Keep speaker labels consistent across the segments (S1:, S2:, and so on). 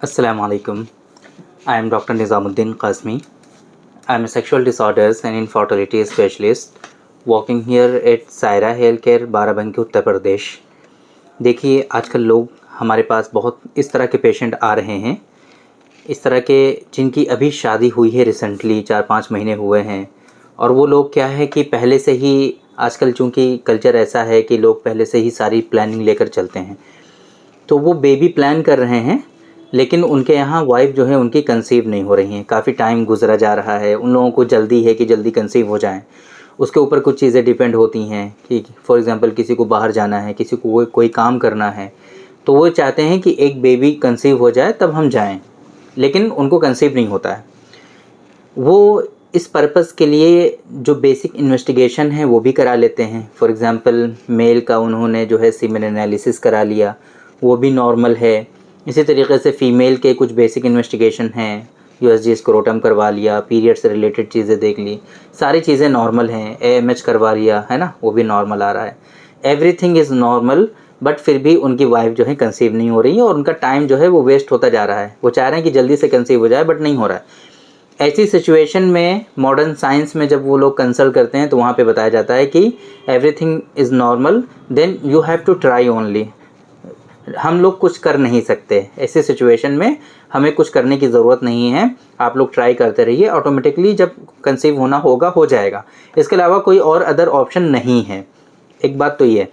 S1: Assalamu alaikum. I am Dr. Nizamuddin Qasmi. I am a sexual disorders and infertility specialist working here at Saira Healthcare, Barabanki, Uttar Pradesh. देखिए, आजकल लोग हमारे पास बहुत इस तरह के पेशेंट आ रहे हैं, इस तरह के जिनकी अभी शादी हुई है रिसेंटली 4-5 महीने हुए हैं, और वो लोग क्या है कि पहले से ही आजकल चूँकि कल्चर ऐसा है कि लोग पहले से ही सारी प्लानिंग लेकर चलते हैं, तो वो बेबी प्लान कर रहे हैं, लेकिन उनके यहाँ वाइफ जो है उनकी कंसीव नहीं हो रही हैं। काफ़ी टाइम गुजरा जा रहा है, उन लोगों को जल्दी है कि जल्दी कंसीव हो जाएं। उसके ऊपर कुछ चीज़ें डिपेंड होती हैं कि फॉर एग्ज़ाम्पल किसी को बाहर जाना है, किसी को कोई काम करना है, तो वो चाहते हैं कि एक बेबी कंसीव हो जाए तब हम जाएं, लेकिन उनको कंसीव नहीं होता है। वो इस पर्पज़ के लिए जो बेसिक इन्वेस्टिगेशन है वो भी करा लेते हैं। फॉर एग्ज़ाम्पल मेल का उन्होंने जो है सीमेन एनालिसिस करा लिया, वो भी नॉर्मल है। इसी तरीके से फ़ीमेल के कुछ बेसिक इन्वेस्टिगेशन हैं, यूएसजी स्क्रोटम करवा लिया, पीरियड से रिलेटेड चीज़ें देख ली, सारी चीज़ें नॉर्मल हैं। एएमएच करवा लिया है ना, वो भी नॉर्मल आ रहा है। एवरीथिंग इज़ नॉर्मल, बट फिर भी उनकी वाइफ जो है कंसीव नहीं हो रही है और उनका टाइम जो है वो वेस्ट होता जा रहा है। वो चाह रहे हैं कि जल्दी से कंसीव हो जाए, बट नहीं हो रहा है। ऐसी सिचुएशन में मॉडर्न साइंस में जब वो लोग कंसल्ट करते हैं तो वहाँ पे बताया जाता है कि everything is normal, then you have to try only. हम लोग कुछ कर नहीं सकते ऐसे सिचुएशन में, हमें कुछ करने की ज़रूरत नहीं है। आप लोग ट्राई करते रहिए, ऑटोमेटिकली जब कंसीव होना होगा हो जाएगा। इसके अलावा कोई और अदर ऑप्शन नहीं है। एक बात तो ये,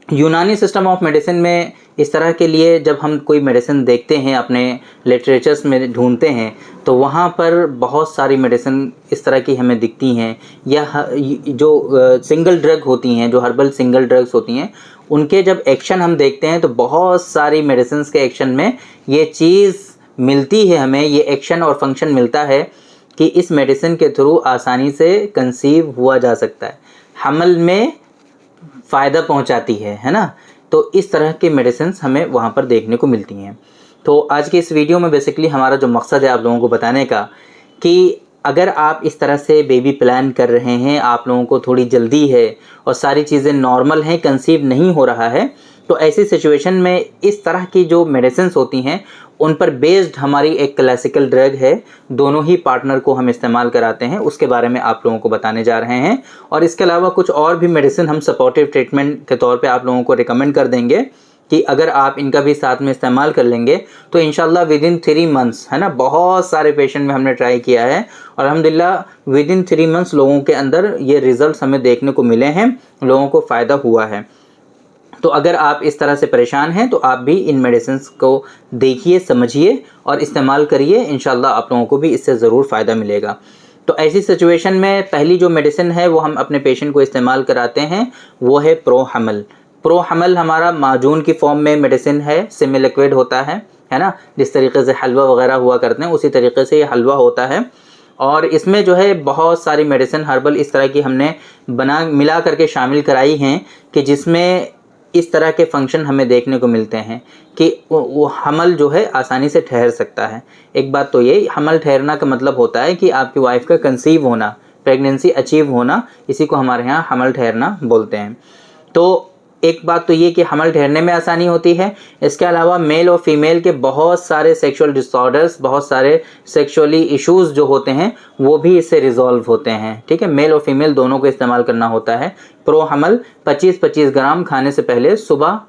S1: यूनानी सिस्टम ऑफ मेडिसिन में इस तरह के लिए जब हम कोई मेडिसिन देखते हैं, अपने लिटरेचर्स में ढूंढते हैं, तो वहाँ पर बहुत सारी मेडिसिन इस तरह की हमें दिखती हैं, या जो सिंगल ड्रग होती हैं, जो हर्बल सिंगल ड्रग्स होती हैं, उनके जब एक्शन हम देखते हैं तो बहुत सारी मेडिसिन के एक्शन में ये चीज़ मिलती है, हमें ये एक्शन और फंक्शन मिलता है कि इस मेडिसिन के थ्रू आसानी से कंसीव हुआ जा सकता है, हमल में फ़ायदा पहुंचाती है ना। तो इस तरह के मेडिसिन्स हमें वहाँ पर देखने को मिलती हैं। तो आज के इस वीडियो में बेसिकली हमारा जो मकसद है आप लोगों को बताने का, कि अगर आप इस तरह से बेबी प्लान कर रहे हैं, आप लोगों को थोड़ी जल्दी है और सारी चीज़ें नॉर्मल हैं, कंसीव नहीं हो रहा है, तो ऐसी सिचुएशन में इस तरह की जो मेडिसिन्स होती हैं उन पर बेस्ड हमारी एक क्लासिकल ड्रग है, दोनों ही पार्टनर को हम इस्तेमाल कराते हैं, उसके बारे में आप लोगों को बताने जा रहे हैं। और इसके अलावा कुछ और भी मेडिसिन हम सपोर्टिव ट्रीटमेंट के तौर पे आप लोगों को रिकमेंड कर देंगे कि अगर आप इनका भी साथ में इस्तेमाल कर लेंगे तो इंशाल्लाह विद इन 3 मंथ्स, है ना, बहुत सारे पेशेंट में हमने ट्राई किया है और अल्हम्दुलिल्लाह विद इन 3 मंथ्स लोगों के अंदर ये रिज़ल्ट हमें देखने को मिले हैं, लोगों को फ़ायदा हुआ है। तो अगर आप इस तरह से परेशान हैं तो आप भी इन मेडिसिन्स को देखिए, समझिए और इस्तेमाल करिए, इंशाल्लाह आप लोगों को भी इससे ज़रूर फ़ायदा मिलेगा। तो ऐसी सिचुएशन में पहली जो मेडिसिन है वो हम अपने पेशेंट को इस्तेमाल कराते हैं, वो है प्रो हमल। प्रो हमल हमारा माजून की फॉर्म में मेडिसिन है, सेमी लिक्विड होता है ना, जिस तरीके से हलवा वगैरह हुआ करते हैं उसी तरीके से ये हलवा होता है। और इसमें जो है बहुत सारी मेडिसिन हर्बल इस तरह की हमने मिला करके शामिल कराई हैं कि जिसमें इस तरह के फंक्शन हमें देखने को मिलते हैं कि वो हमल जो है आसानी से ठहर सकता है। एक बात तो ये, हमल ठहरना का मतलब होता है कि आपकी वाइफ का कंसीव होना, प्रेगनेंसी अचीव होना, इसी को हमारे यहाँ हमल ठहरना बोलते हैं। तो एक बात तो ये कि हमल ठहरने में आसानी होती है। इसके अलावा मेल और फीमेल के बहुत सारे सेक्सुअल डिसऑर्डर्स, बहुत सारे सेक्सुअली इश्यूज़ जो होते हैं वो भी इससे रिजॉल्व होते हैं। ठीक है, मेल और फीमेल दोनों को इस्तेमाल करना होता है। प्रो हमल 25-25 ग्राम खाने से पहले सुबह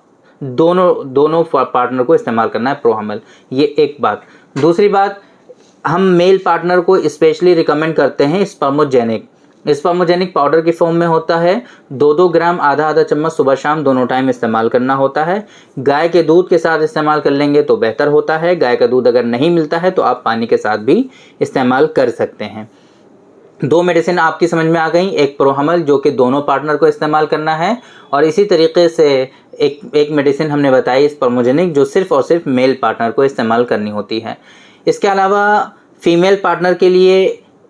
S1: दोनों पार्टनर को इस्तेमाल करना है प्रो हमल। ये एक बात। दूसरी बात, हम मेल पार्टनर को स्पेशली रिकमेंड करते हैं स्पर्मोजेनिक। स्पर्मोजेनिक पाउडर की फॉर्म में होता है, 2-2 ग्राम, आधा चम्मच सुबह शाम दोनों टाइम इस्तेमाल करना होता है। गाय के दूध के साथ इस्तेमाल कर लेंगे तो बेहतर होता है। गाय का दूध अगर नहीं मिलता है तो आप पानी के साथ भी इस्तेमाल कर सकते हैं। 2 मेडिसिन आपकी समझ में आ गई, एक प्रोहमल जो कि दोनों पार्टनर को इस्तेमाल करना है, और इसी तरीके से एक मेडिसिन हमने बताई स्पर्मोजेनिक जो सिर्फ़ और सिर्फ मेल पार्टनर को इस्तेमाल करनी होती है। इसके अलावा फीमेल पार्टनर के लिए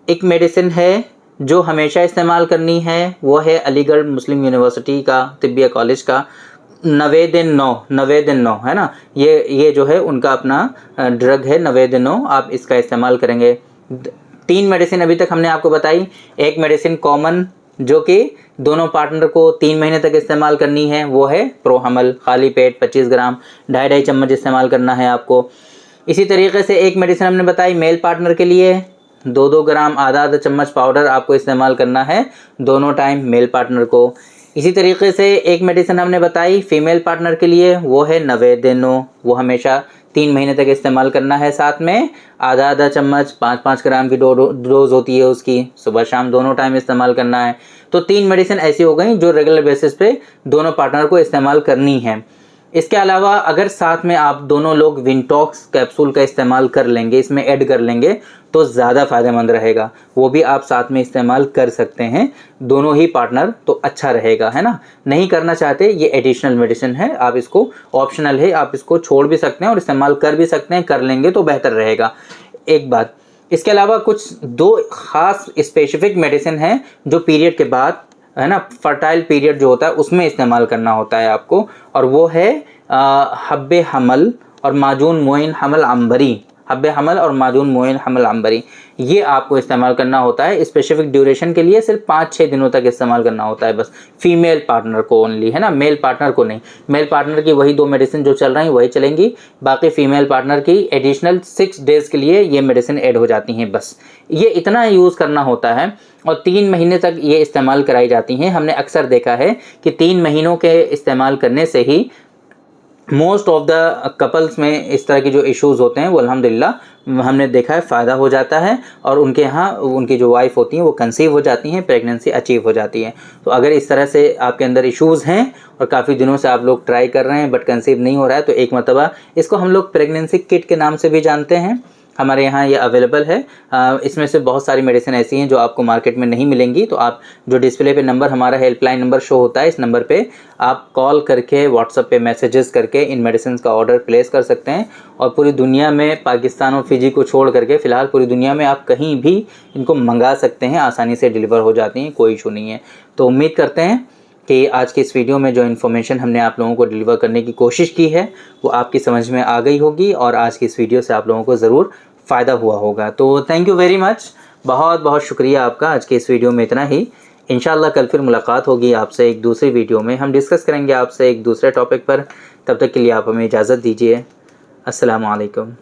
S1: एक मेडिसिन है जो हमेशा इस्तेमाल करनी है, वो है अलीगढ़ मुस्लिम यूनिवर्सिटी का तिब्बिया कॉलेज का नवेद-9 है ना, ये जो है उनका अपना ड्रग है नवेद-9, आप इसका इस्तेमाल करेंगे। 3 मेडिसिन अभी तक हमने आपको बताई। एक मेडिसिन कॉमन जो कि दोनों पार्टनर को 3 महीने तक इस्तेमाल करनी है, वो है प्रोहमल, खाली पेट 25 ग्राम, 2.5 चम्मच इस्तेमाल करना है आपको। इसी तरीके से एक मेडिसिन हमने बताई मेल पार्टनर के लिए, 2-2 ग्राम आधा चम्मच पाउडर आपको इस्तेमाल करना है दोनों टाइम मेल पार्टनर को। इसी तरीके से एक मेडिसिन हमने बताई फीमेल पार्टनर के लिए, वो है नवेदेनो, वो हमेशा 3 महीने तक इस्तेमाल करना है। साथ में आधा चम्मच 5-5 ग्राम की डोज होती है उसकी, सुबह शाम दोनों टाइम इस्तेमाल करना है। तो 3 मेडिसिन ऐसी हो गई जो रेगुलर बेसिस पे दोनों पार्टनर को इस्तेमाल करनी है। इसके अलावा अगर साथ में आप दोनों लोग विंटॉक्स कैप्सूल का इस्तेमाल कर लेंगे, इसमें ऐड कर लेंगे, तो ज़्यादा फ़ायदेमंद रहेगा। वो भी आप साथ में इस्तेमाल कर सकते हैं दोनों ही पार्टनर, तो अच्छा रहेगा, है ना। नहीं करना चाहते, ये एडिशनल मेडिसिन है, आप इसको ऑप्शनल है, आप इसको छोड़ भी सकते हैं और इस्तेमाल कर भी सकते हैं, कर लेंगे तो बेहतर रहेगा। एक बात, इसके अलावा कुछ 2 ख़ास स्पेसिफिक मेडिसिन हैं जो पीरियड के बाद, है ना, फर्टाइल पीरियड जो होता है उसमें इस्तेमाल करना होता है आपको, और वो है हब्बे हमल और माजून मोइन हमल अंबरी, हब्बे हमल और माजून मोइन हमल अंबरी, ये आपको इस्तेमाल करना होता है स्पेसिफिक ड्यूरेशन के लिए। सिर्फ 5-6 दिनों तक इस्तेमाल करना होता है बस, फीमेल पार्टनर को ओनली, है ना, मेल पार्टनर को नहीं। मेल पार्टनर की वही 2 मेडिसिन जो चल रही वही चलेंगी, बाकी फीमेल पार्टनर की एडिशनल 6 डेज़ के लिए ये मेडिसिन ऐड हो जाती हैं बस। ये इतना यूज़ करना होता है और 3 महीने तक ये इस्तेमाल कराई जाती हैं। हमने अक्सर देखा है कि 3 महीनों के इस्तेमाल करने से ही मोस्ट ऑफ द कपल्स में इस तरह के जो इश्यूज़ होते हैं वो अल्हम्दुलिल्लाह हमने देखा है फ़ायदा हो जाता है, और उनके यहाँ उनकी जो वाइफ होती हैं वो कंसीव हो जाती हैं, प्रेगनेंसी अचीव हो जाती है। तो अगर इस तरह से आपके अंदर इश्यूज़ हैं और काफ़ी दिनों से आप लोग ट्राई कर रहे हैं बट कंसीव नहीं हो रहा है, तो एक मरतबा इसको हम लोग प्रेगनेंसी किट के नाम से भी जानते हैं, हमारे यहाँ ये अवेलेबल है। इसमें से बहुत सारी मेडिसिन ऐसी हैं जो आपको मार्केट में नहीं मिलेंगी, तो आप जो डिस्प्ले पे नंबर, हमारा हेल्पलाइन नंबर शो होता है, इस नंबर पे आप कॉल करके, व्हाट्सएप पे मैसेजेस करके इन मेडिसिन का ऑर्डर प्लेस कर सकते हैं। और पूरी दुनिया में, पाकिस्तान और फिजी को छोड़ करके फ़िलहाल पूरी दुनिया में आप कहीं भी इनको मंगा सकते हैं, आसानी से डिलीवर हो जाती हैं, कोई इशू नहीं है। तो उम्मीद करते हैं कि आज की इस वीडियो में जो इन्फॉर्मेशन हमने आप लोगों को डिलीवर करने की कोशिश की है वो आपकी समझ में आ गई होगी, और आज की इस वीडियो से आप लोगों को ज़रूर फ़ायदा हुआ होगा। तो थैंक यू वेरी मच, बहुत बहुत शुक्रिया आपका। आज के इस वीडियो में इतना ही। इंशाल्लाह कल फिर मुलाकात होगी आपसे एक दूसरी वीडियो में, हम डिस्कस करेंगे आपसे एक दूसरे टॉपिक पर। तब तक के लिए आप हमें इजाज़त दीजिए। अस्सलामु अलैकुम।